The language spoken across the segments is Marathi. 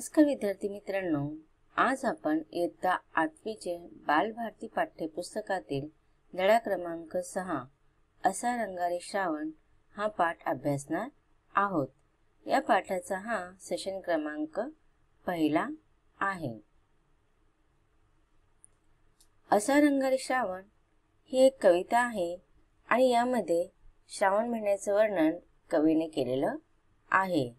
नमस्कार विद्यार्थी मित्रांनो, आज आपण इयत्ता 8वीचे बालभारती पाठ्यपुस्तकातील धडा क्रमांक 6 असा रंगारी श्रावण हा पाठ अभ्यासणार आहोत। या पाठाचा हा सेशन क्रमांक पहिला आहे। असा रंगारी श्रावण ही एक कविता आहे आणि यामध्ये श्रावण महिन्याचे वर्णन कवीने केलेलं आहे।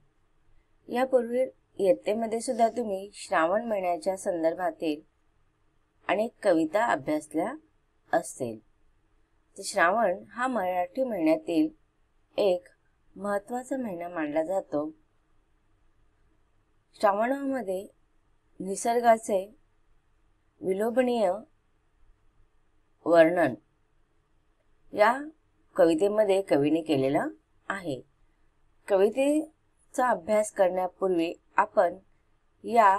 यापूर्वी इयत्तेमध्ये सुद्धा तुम्ही श्रावण महिन्याच्या संदर्भातील अनेक कविता अभ्यासल्या असतील। तर श्रावण हा मराठी महिन्यातील एक महत्त्वाचा महिना मानला जातो। श्रावणामध्ये निसर्गाचे विलोभनीय वर्णन या कवितेमध्ये कवीने केलेलं आहे। कवितेचा अभ्यास करण्यापूर्वी आपण या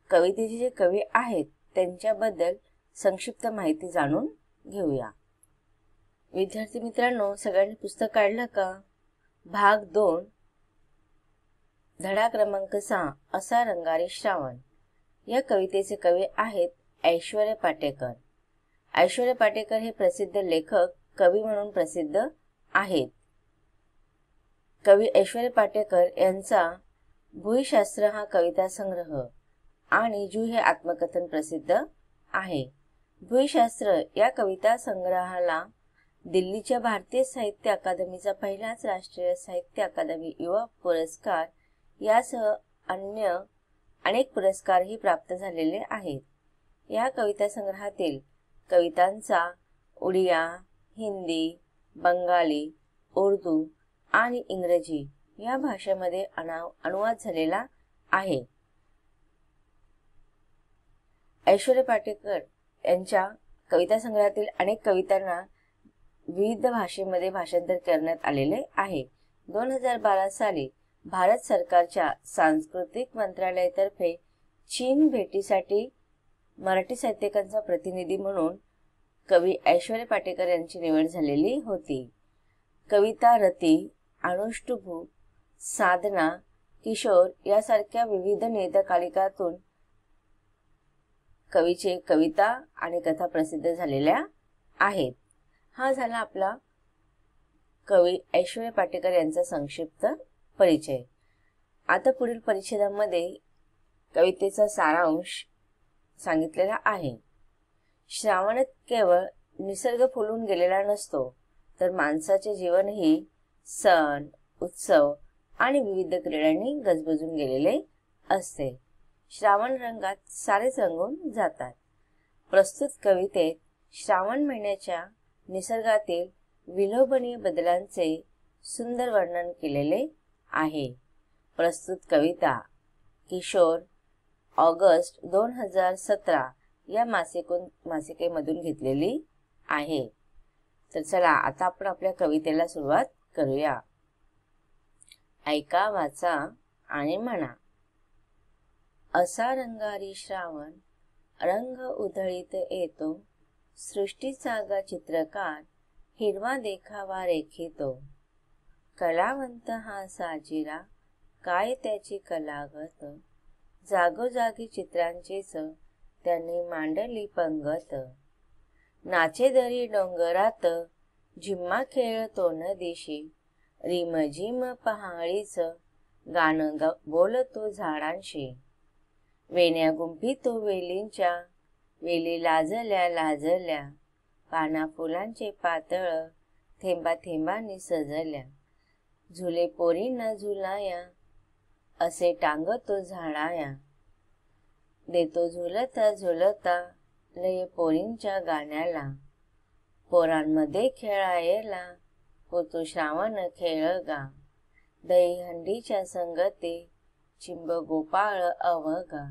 कवितेचे जे कवी आहेत त्यांच्याबद्दल संक्षिप्त माहिती जाणून घेऊया। विद्यार्थी मित्रांनो, सगळ्यांनी पुस्तक काढलं का? भाग 2 धडा क्रमांक 6 असा रंगारी श्रावण या कवितेचे कवी आहेत ऐश्वर्य पाटेकर। ऐश्वर्य पाटेकर हे प्रसिद्ध लेखक कवी म्हणून प्रसिद्ध आहेत। कवी ऐश्वर्य पाटेकर यांचा भूईशास्त्र हा कविता संग्रह आणि जू हे आत्मकथन प्रसिद्ध आहे। भूईशास्त्र या कविता संग्रहाला दिल्लीच्या भारतीय साहित्य अकादमीचा पहिलाच राष्ट्रीय साहित्य अकादमी युवा पुरस्कार यासह अन्य अनेक पुरस्कारही प्राप्त झालेले आहेत। या कविता संग्रहातील कवितांचा उडिया, हिंदी, बंगाली, उर्दू आणि इंग्रजी या भाषेमध्ये अनुवाद झालेला आहे। ऐश्वर्य पाटेकर यांच्या कविता संग्रहातील अनेक कवितांना विविध भाषेमध्ये भाषांतर करण्यात आलेले आहे। 2012 साली भारत सरकारच्या सांस्कृतिक मंत्रालयातर्फे चीन भेटीसाठी मराठी साहित्यिकांचा प्रतिनिधी म्हणून कवी ऐश्वर्य पाटेकर यांची निवड झालेली होती। कविता रती, अनुष्टुभ, साधना, किशोर यासारख्या विविध नियतकालिकातून कवीचे कविता आणि कथा प्रसिद्ध झालेल्या आहेत। हा झाला आपला कवी ऐश्वर्य पाटेकर यांचा संक्षिप्त परिचय। आता पुढील परिच्छेदामध्ये कवितेचा सारांश सांगितलेला आहे। श्रावणात केवळ निसर्ग फुलून गेलेला नसतो, तर माणसाचे जीवनही सण, उत्सव आणि विविध क्रीडांनी गजबजून गेलेले असते। श्रावण रंगात सारेच रंगून जातात। प्रस्तुत कवितेत श्रावण महिन्याच्या निसर्गातील विलोभनीय बदलांचे सुंदर वर्णन केलेले आहे। प्रस्तुत कविता किशोर ऑगस्ट 2017 या मासिकेमधून घेतलेली आहे। तर चला आता आपण आपल्या कवितेला सुरुवात करूया। ऐका, वाचा आणि म्हणा। असा रंगारी श्रावण रंग उधळीत येतो, सृष्टीचा गा चित्रकार हिरवा देखावा रेखितो। कलावंत हा साजिरा, काय त्याची कलागत, जागोजागी चित्रांचीच त्यांनी मांडली पंगत। नाचे दरी डोंगरात, झिम्मा खेळतो नदीशी, रिमझिम पहाडीच गाणं बोलतो झाडांशी। वेण्या गुंफितो वेलींच्या, वेली लाजल्या लाजल्या, पाना फुलांचे पातळ थेंबा थेंबांनी सजल्या। झुले पोरींना झुलाया, असे टांगतो झाडाया, देतो झुलता झुलता लय पोरींच्या गाण्याला। पोरांमध्ये खेळायला होतो श्रावण खेळगा, दहीहंडीच्या संगती चिंब गोपाळ अवघा।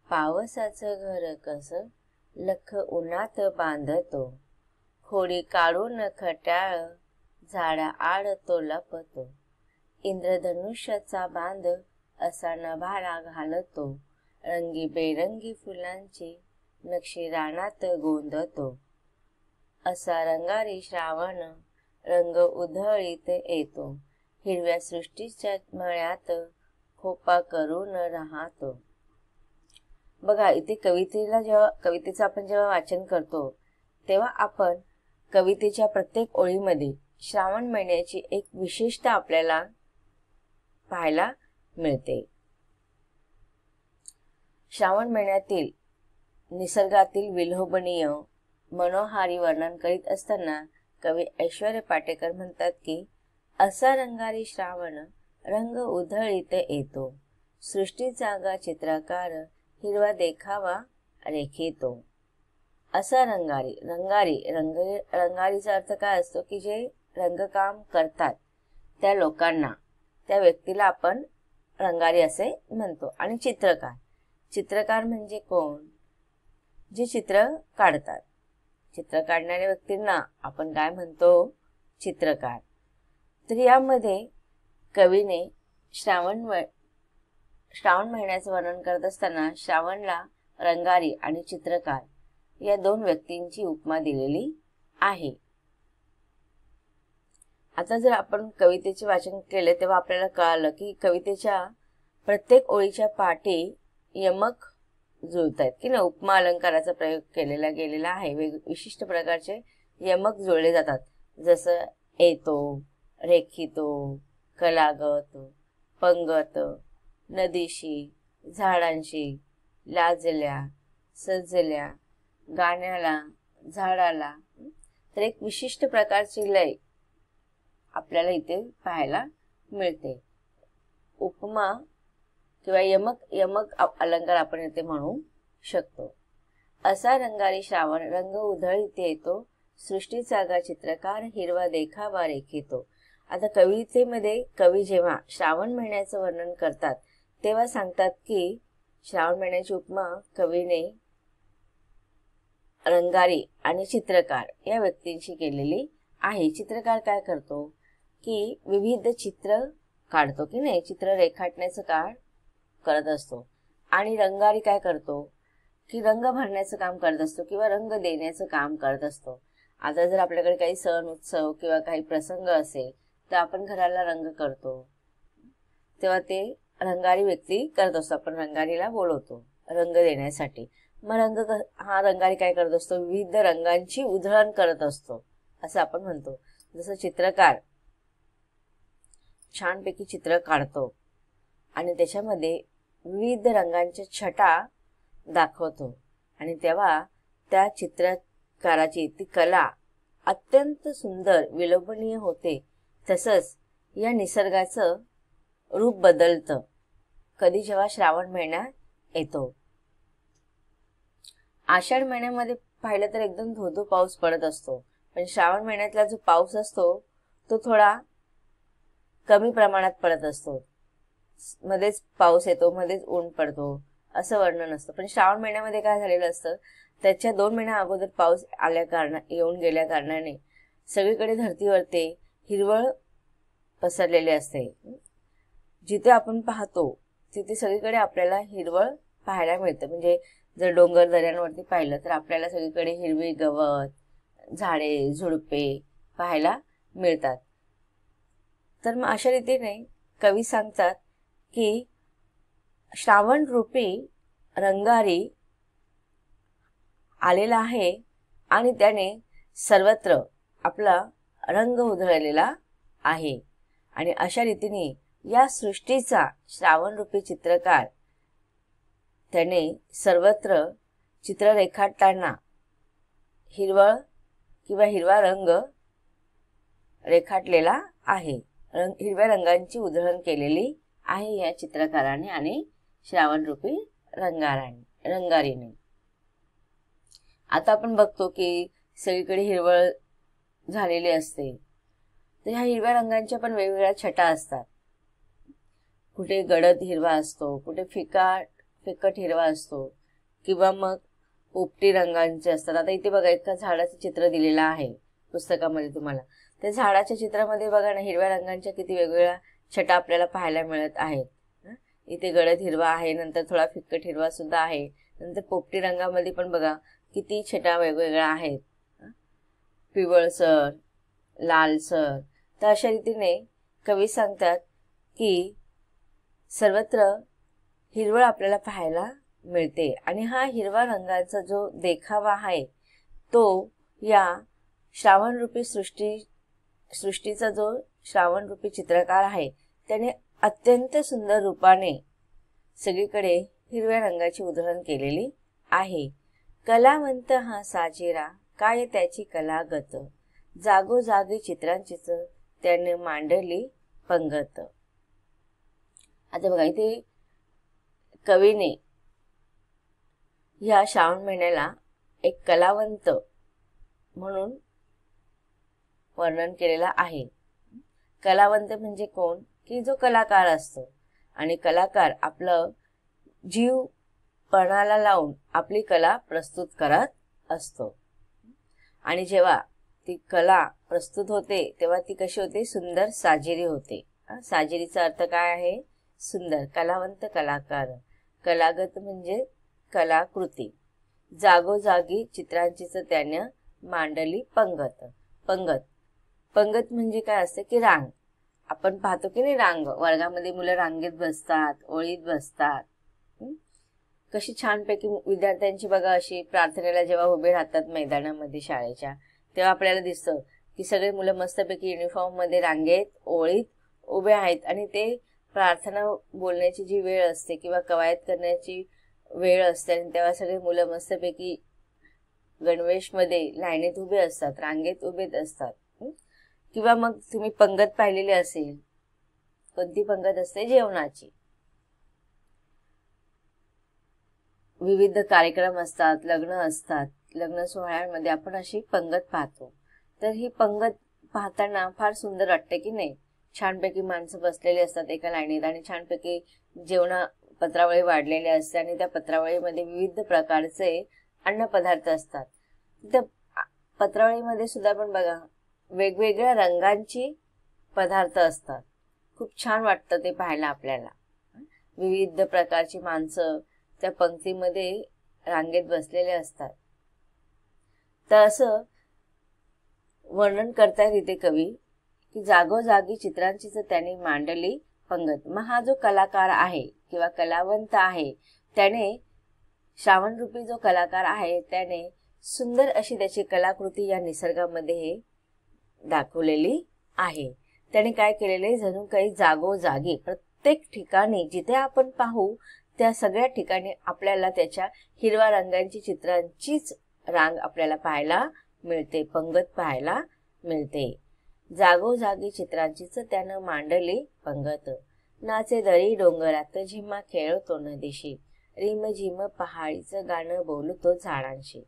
पावसाचं घर कस लख उन्हात बांधतो, खोडी काढून खट्याळ झाडा आड तो लपतो। इंद्रधनुष्याचा बांध असा नभाला घालतो, रंगी बेरंगी फुलांची नक्षी रानात गोंधतो। असा रंगारी श्रावण रंग उधळीत येतो, हिरव्या सृष्टीच्या मळ्यात खोपा करून राहतो. बघा, इथे कवितेचं आपण जेव्हा वाचन करतो तेव्हा आपण कवितेच्या प्रत्येक ओळीमध्ये श्रावण महिन्याची एक विशेषता आपल्याला पाहायला मिळते. श्रावण महिन्यातील निसर्गातील विलोभनीय मनोहारी वर्णन करीत असताना कवी ऐश्वर्य पाटेकर म्हणतात की असा रंगारी श्रावण रंग उधळीत येतो, सृष्टी जागा चित्रकार हिरवा देखावा रेखितो. असा रंगारीचा अर्थ काय असतो की जे रंगकाम करतात त्या लोकांना, त्या व्यक्तीला आपण रंगारी असे म्हणतो. आणि चित्रकार म्हणजे कोण? जे चित्र काढतात. चित्र काढणाऱ्या व्यक्तींना आपण काय म्हणतो? चित्रकार. तर यामध्ये कवीने श्रावण महिन्याचं वर्णन करत असताना श्रावणला रंगारी आणि चित्रकार या दोन व्यक्तींची उपमा दिलेली आहे. आता जर आपण कवितेचे वाचन केले तेव्हा आपल्याला कळालं की कवितेच्या प्रत्येक ओळीच्या पाठी यमक जुळत आहेत की नाही. उपमा अलंकाराचा प्रयोग केलेला गेलेला आहे. विशिष्ट प्रकारचे यमक जुळले जातात, जसं येतो, रेखितो, कलागत, पंगत, नदीशी, झाडांशी, लाजल्या, सजल्या, गाण्याला, झाडाला. तर एक विशिष्ट प्रकारची लय आपल्याला इथे पाहायला मिळते. उपमा किंवा यमक अलंकार आपण इथे म्हणू शकतो. असा रंगारी श्रावण रंग उधळीत येतो, सृष्टी जागा चित्रकार हिरवा देखावा रेखितो. आता कवितेमध्ये कवी जेव्हा श्रावण महिन्याचं वर्णन करतात तेव्हा सांगतात की श्रावण महिन्याची उपमा कवीने रंगारी आणि चित्रकार या व्यक्तींशी केलेली आहे. चित्रकार काय करतो की विविध चित्र काढतो की नाही, चित्र रेखाटण्याचं काम करत असतो. आणि रंगारी काय करतो की रंग भरण्याचं काम करत असतो किंवा रंग देण्याचं काम करत असतो. आता जर आपल्याकडे काही सण उत्सव किंवा काही प्रसंग असेल तर आपण घराला रंग करतो, तेव्हा ते रंगारी व्यक्ती करत असतो. आपण रंगारीला बोलवतो रंग देण्यासाठी. मग रंगारी काय करत असतो? विविध रंगांची उधळण करत असतो असं आपण म्हणतो. जसं चित्रकार छानपैकी चित्र काढतो आणि त्याच्यामध्ये विविध रंगांच्या छटा दाखवतो आणि तेव्हा त्या चित्रकाराची ती कला अत्यंत सुंदर विलोभनीय होते. तसंच या निसर्गाचं रूप बदलतं कधी जेव्हा श्रावण महिना येतो. आषाढ महिन्यामध्ये पाहिलं तर एकदम धोधो पाऊस पडत असतो, पण श्रावण महिन्यातला जो पाऊस असतो तो थोडा कमी प्रमाणात पडत असतो. मध्येच पाऊस येतो, मध्येच ऊन पडतो असं वर्णन असतं. पण श्रावण महिन्यामध्ये काय झालेलं असतं, त्याच्या 2 महिन्या अगोदर पाऊस येऊन गेल्या कारणाने सगळीकडे धरतीवरती हिरवळ पसरलेली असते. जिथे आपण पाहतो तिथे सगळीकडे आपल्याला हिरवळ पाहायला मिळतं. म्हणजे जर डोंगर दऱ्यांवरती पाहिलं तर आपल्याला सगळीकडे हिरवी गवत, झाडे, झुडपे पाहायला मिळतात. तर मग अशा रीतीने कवी सांगतात की श्रावण रूपी रंगारी आलेला आहे आणि त्याने सर्वत्र आपला रंग उधळलेला आहे. आणि अशा रीतीने या सृष्टीचा श्रावण रूपी चित्रकार त्याने सर्वत्र चित्र रेखाटताना हिरवळ किंवा हिरवा रंग रेखाटलेला आहे. हिरव्या रंगांची उधळण केलेली आहे या चित्रकाराने आणि श्रावण रूपी रंगारीने. आता आपण बघतो की सगळीकडे हिरवळ झालेली असते, तर ह्या हिरव्या रंगांच्या पण वेगवेगळ्या छटा असतात. कुठे गडद हिरवा असतो, कुठे फिकट हिरवा असतो किंवा मग पोपटी रंगांचे असतात. आता इथे बघा एका झाडाचं चित्र दिलेलं आहे पुस्तकामध्ये तुम्हाला. त्या झाडाच्या चित्रामध्ये बघा ना, हिरव्या रंगांच्या किती वेगवेगळ्या छटा आपल्याला पाहायला मिळत आहेत. इथे गडद हिरवा आहे, नंतर थोडा फिकट हिरवा सुद्धा आहे, नंतर पोपटी रंगामध्ये पण बघा किती छटा वेगवेगळ्या आहेत, पिवळसर, लालसर. तर अशा रीतीने कवी सांगतात की सर्वत्र हिरवळ आपल्याला पाहायला मिळते आणि हा हिरवा रंगाचा जो देखावा आहे तो या श्रावण रूपी सृष्टीचा जो श्रावण रूपी चित्रकार आहे त्याने अत्यंत सुंदर रूपाने सगळीकडे हिरव्या रंगाची उधळण केलेली आहे। कलावंत हा साजेरा, काय त्याची कलागत, जागोजागी चित्रांचीच त्याने मांडली पंगत। आता बघा इथे कवीने या श्रावण महिन्याला एक कलावंत म्हणून वर्णन केलेला आहे। कलावंत म्हणजे कोण की जो कलाकार असतो आणि कलाकार आपलं जीव पणाला लावून आपली कला प्रस्तुत करत असतो आणि जेव्हा ती कला प्रस्तुत होते तेव्हा ती कशी होते, सुंदर साजेरी होते। साजेरीचा अर्थ काय आहे, सुंदर। कलावंत कलाकार, कलागत म्हणजे कलाकृती। जागोजागी चित्रांचीच त्याने मांडली पंगत। पंगत म्हणजे काय असते की रांग। आपण पाहतो की नाही रांग, वर्गामध्ये मुलं रांगेत बसतात, ओळीत बसतात। कशी छानपैकी विद्यार्थ्यांची बघा अशी प्रार्थनेला जेव्हा उभे राहतात मैदानामध्ये शाळेच्या, तेव्हा आपल्याला दिसतं की सगळे मुलं मस्तपैकी युनिफॉर्म मध्ये रांगेत ओळीत उभे आहेत आणि ते प्रार्थना बोलण्याची जी वेळ असते किंवा कवायत करण्याची वेळ असते आणि तेव्हा सगळे मुलं मस्तपैकी गणवेश मध्ये लाईनीत उभे असतात, रांगेत उभे असतात। किंवा मग तुम्ही पंगत पाहिलेली असेल, कोणती पंगत असते, जेवणाची। विविध कार्यक्रम असतात, लग्न असतात, लग्न सोहळ्यांमध्ये आपण अशी पंगत पाहतो। तर ही पंगत पाहताना फार सुंदर वाटते की नाही। छानपैकी माणसं बसलेली असतात एका लाईनीत आणि छानपैकी जेवणा पत्रावळी वाढलेले असते आणि त्या पत्रावळीमध्ये विविध प्रकारचे अन्न पदार्थ असतात। त्या पत्रावळीमध्ये सुद्धा पण बघा वेगवेगळ्या रंगांची पदार्थ असतात। खूप छान वाटतं ते पाहायला आपल्याला। विविध प्रकारची माणसं त्या पंक्तीमध्ये रांगेत बसलेले असतात। तर असं वर्णन करतात इथे कवी की जागोजागी चित्रांचीच त्याने मांडली पंगत। मग हा जो कलाकार आहे किंवा कलावंत आहे त्याने, श्रावण रूपी जो कलाकार आहे त्याने सुंदर अशी त्याची कलाकृती या निसर्गामध्ये दाखवलेली आहे। त्याने काय केलेले, जणू काही जागोजागी प्रत्येक ठिकाणी जिथे आपण पाहू त्या सगळ्या ठिकाणी आपल्याला त्याच्या हिरव्या रंगांची चित्रांचीच रांग आपल्याला पाहायला मिळते, पंगत पाहायला मिळते। जागोजागी चित्रांचीच त्यानं मांडली पंगत, नाचे दरी डोंगरात झिम्मा खेळतो नदीशी, रिम झिम पहाडीचं गाणं बोलतो झाडांशी।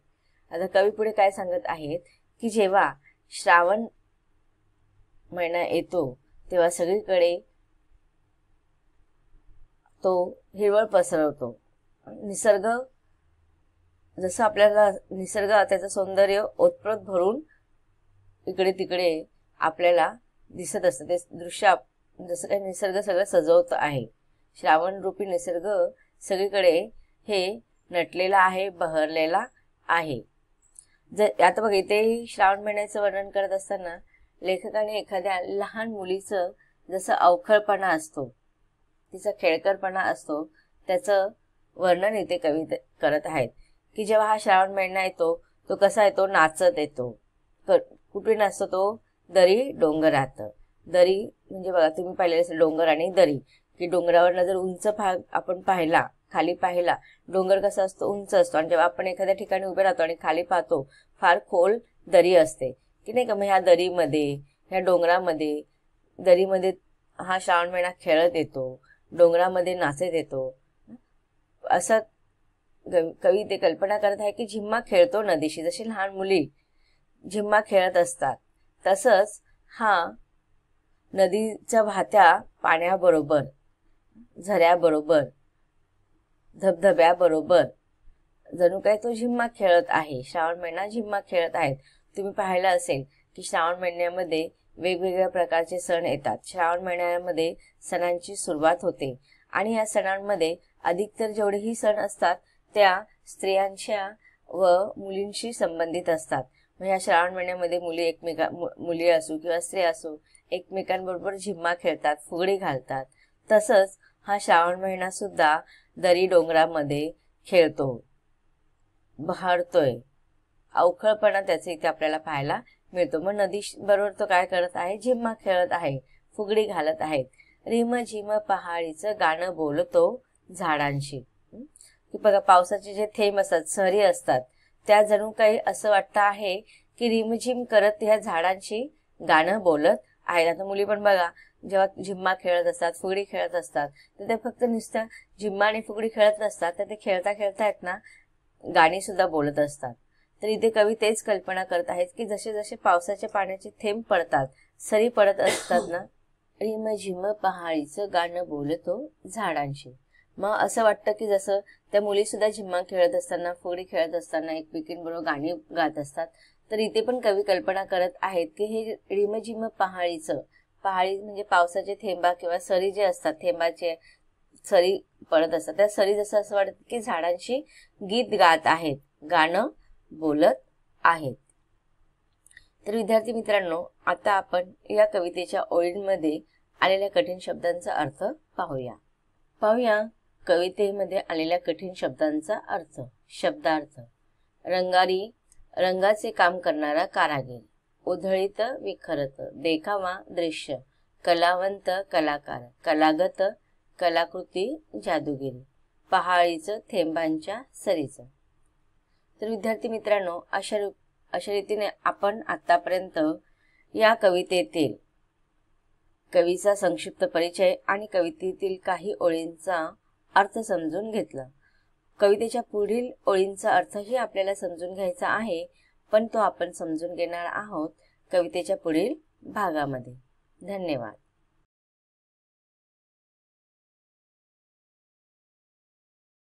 आता कवी पुढे काय सांगत आहेत की जेव्हा श्रावण महिना येतो तेव्हा सगळीकडे तो हिरवळ पसरवतो। निसर्ग जसं आपल्याला निसर्ग त्याचं सौंदर्य ओतप्रोत भरून इकडे तिकडे आपल्याला दिसत असतं, ते दृश्य जसं काही निसर्ग सगळं सजवत आहे। श्रावण रूपी निसर्ग सगळीकडे हे नटलेला आहे, बहरलेला आहे। आता बघ इथे श्रावण महिन्याचं वर्णन करत असताना लेखकाने एखाद्या लहान मुलीचं जसं अवखळपणा असतो, तिचा खेळकरपणा असतो, त्याचं वर्णन इथे कवी करत आहेत की जेव्हा हा श्रावण महिना येतो तो कसा येतो, नाचत येतो। कुठे नाचतो तो, दरी डोंगरात। दरी म्हणजे बघा तुम्ही पाहिलेलं असेल डोंगर आणि दरी, की डोंगरावर जर उंच भाग आपण पाहिला, खाली पाहिला, डोंगर कसा असतो, उंच असतो आणि जेव्हा आपण एखाद्या ठिकाणी उभे राहतो आणि खाली पाहतो फार खोल दरी असते की नाही का। मग ह्या दरीमध्ये, ह्या डोंगरामध्ये, दरीमध्ये हा श्रावण महिना खेळत येतो, डोंगरामध्ये नाचत येतो। असं कवी ते कल्पना करत आहे की झिम्मा खेळतो नदीशी, जशी लहान मुली झिम्मा खेळत असतात तसंच हा नदीच्या वाहत्या पाण्याबरोबर, झऱ्याबरोबर, धबधब्याबरोबर जणू काय तो झिम्मा खेळत आहे। श्रावण महिना झिम्मा खेळत आहेत। तुम्ही पाहिलं असेल की श्रावण महिन्यामध्ये वेगवेगळ्या प्रकारचे सण येतात। श्रावण महिन्यामध्ये सणांची सुरुवात होते आणि या सणांमध्ये अधिकतर जेवढेही सण असतात त्या स्त्रियांच्या व मुलींशी संबंधित असतात। मग या श्रावण महिन्यामध्ये मुली असो किंवा स्त्री असो एकमेकांबरोबर झिम्मा खेळतात, फुगडी घालतात। तसंच हा श्रावण महिना सुद्धा दरी डोंगरामध्ये खेळतो, बहरतोय. अवखळपणा त्याचे इथे आपल्याला पाहायला मिळतो. मग नदी बरोबर तो काय करत आहे, झिम्मा खेळत आहे, फुगडी घालत आहेत. रिम झिम पहाडीचं गाणं बोलतो झाडांशी. की बघा, पावसाचे जे थेंब असतात, सरी असतात, त्या जणू काही असं वाटतं आहे की रिमझिम करत ह्या झाडांशी गाणं बोलत आहेत. आता मुली पण बघा, जेव्हा झिम्मा खेळत असतात, फुगडी खेळत असतात, तर ते फक्त नुसत्या झिम्मा आणि फुगडी खेळत नसतात, तर ते खेळता खेळता आहेत ना गाणी सुद्धा बोलत असतात. तर इथे कवी तेच कल्पना करत आहेत की जसे जसे पावसाच्या पाण्याचे थेंब पडतात, सरी पडत असतात ना, रिमझिम पहाडीचं गाणं बोलतो झाडांशी. मग असं वाटतं की जसं त्या मुली सुद्धा झिम्मा खेळत असताना, फुगडी खेळत असताना एकमेकींबरोबर गाणी गात असतात. तर इथे पण कवी कल्पना करत आहेत की हे रिमझिम पहाडीचं, पहाडी म्हणजे पावसाचे थेंबा किंवा सरी जे असतात, थेंबाचे सरी पडत असतात, त्या सरी जसं असं वाटतं की झाडांशी गीत गात आहेत, गाणं बोलत आहेत. तर विद्यार्थी मित्रांनो, आता आपण या कवितेच्या ओळींमध्ये आलेल्या कठीण शब्दांचा अर्थ पाहूया. कवितेमध्ये आलेल्या कठीण शब्दांचा अर्थ. शब्दार्थ. रंगारी, रंगाचे काम करणारा कारागीर. उधळीत, विखरत. देखावा, दृश्य. कलावंत, कलाकार. कलागत, कलाकृती, जादूगिरी. पहाडीचं, थेंबांच्या सरीचं. तर विद्यार्थी मित्रांनो, अशा रीतीने आपण आतापर्यंत या कवितेतील कवीचा संक्षिप्त परिचय आणि कवितेतील काही ओळींचा अर्थ समजून घेतला. कवितेच्या पुढील ओळींचा अर्थही आपल्याला समजून घ्यायचा आहे, पण तो आपण समजून घेणार आहोत कवितेच्या पुढील भागामध्ये. धन्यवाद.